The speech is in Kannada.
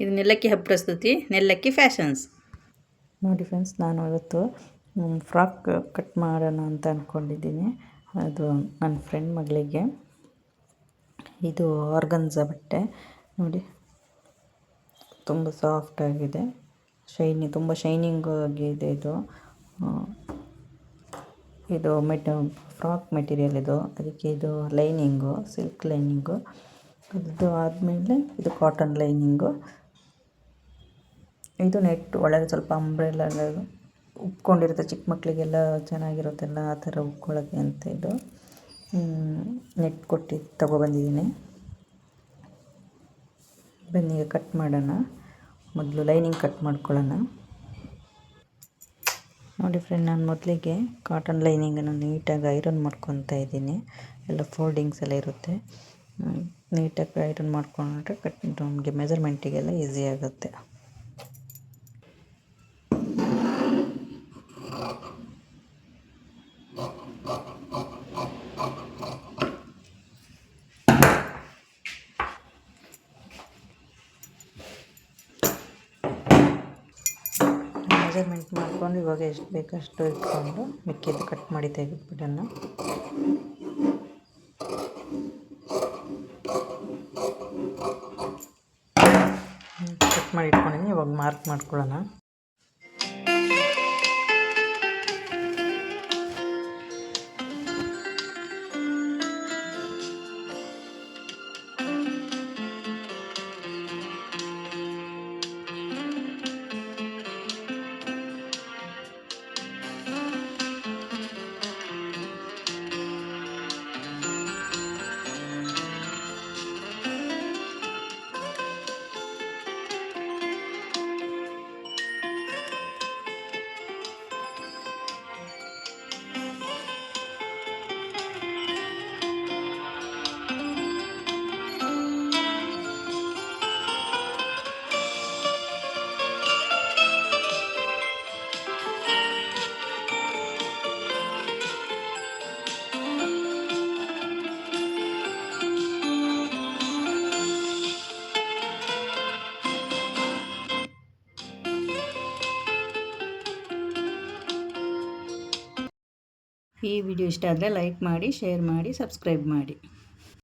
ಇದು ನೆಲ್ಲಕ್ಕಿ ಹಬ್ಬ ಪ್ರಸ್ತುತಿ, ನೆಲ್ಲಕ್ಕಿ ಫ್ಯಾಷನ್ಸ್. ನೋಡಿ ಫ್ರೆಂಡ್ಸ್, ನಾನು ಇವತ್ತು ಫ್ರಾಕ್ ಕಟ್ ಮಾಡೋಣ ಅಂತ ಅಂದ್ಕೊಂಡಿದ್ದೀನಿ. ಅದು ನನ್ನ ಫ್ರೆಂಡ್ ಮಗಳಿಗೆ. ಇದು ಆರ್ಗನ್ಜಾ ಬಟ್ಟೆ ನೋಡಿ, ತುಂಬ ಸಾಫ್ಟಾಗಿದೆ, ತುಂಬ ಶೈನಿಂಗ್ ಆಗಿದೆ. ಇದು ಫ್ರಾಕ್ ಮೆಟೀರಿಯಲ್ ಇದು. ಅದಕ್ಕೆ ಇದು ಲೈನಿಂಗು, ಸಿಲ್ಕ್ ಲೈನಿಂಗು. ಅದು ಆದಮೇಲೆ ಇದು ಕಾಟನ್ ಲೈನಿಂಗು. ಇದು ನೆಟ್ ಒಳಗೆ ಸ್ವಲ್ಪ ಅಂಬ್ರೆಲ್ಲ ಉಪ್ಕೊಂಡಿರುತ್ತೆ, ಚಿಕ್ಕ ಮಕ್ಕಳಿಗೆಲ್ಲ ಚೆನ್ನಾಗಿರುತ್ತಲ್ಲ ಆ ಥರ ಉಪ್ಕೊಳ್ಳೋಕ್ಕೆ ಅಂತ ಇದು ನೆಟ್ ಕೊಟ್ಟು ತೊಗೊಬಂದಿದ್ದೀನಿ. ಬನ್ನಿ ಈಗ ಕಟ್ ಮಾಡೋಣ. ಮೊದಲು ಲೈನಿಂಗ್ ಕಟ್ ಮಾಡ್ಕೊಳ್ಳೋಣ. ನೋಡಿ ಫ್ರೆಂಡ್, ನಾನು ಮೊದಲಿಗೆ ಕಾಟನ್ ಲೈನಿಂಗನ್ನು ನೀಟಾಗಿ ಐರನ್ ಮಾಡ್ಕೊತಾ ಇದ್ದೀನಿ. ಎಲ್ಲ ಫೋಲ್ಡಿಂಗ್ಸ್ ಎಲ್ಲ ಇರುತ್ತೆ, ನೀಟಾಗಿ ಐರನ್ ಮಾಡ್ಕೊಂಡ್ರೆ ನಮಗೆ ಮೆಜರ್ಮೆಂಟಿಗೆಲ್ಲ ಈಸಿ ಆಗುತ್ತೆ. ಮೆಜರ್ಮೆಂಟ್ ಮಾಡ್ಕೊಂಡು ಇವಾಗ ಎಷ್ಟು ಬೇಕು ಅಷ್ಟು ಇಟ್ಕೊಂಡು ಮಿಕ್ಕಿದ್ದು ಕಟ್ ಮಾಡಿ ತೆಗೆದುಬಿಡೋಣ. ಕಟ್ ಮಾಡಿ ಇಟ್ಕೊಂಡಿದ್ದೀನಿ, ಇವಾಗ ಮಾರ್ಕ್ ಮಾಡ್ಕೊಳ್ಳೋಣ. ಈ ವಿಡಿಯೋ ಇಷ್ಟ ಆದರೆ ಲೈಕ್ ಮಾಡಿ, ಶೇರ್ ಮಾಡಿ, ಸಬ್ಸ್ಕ್ರೈಬ್ ಮಾಡಿ.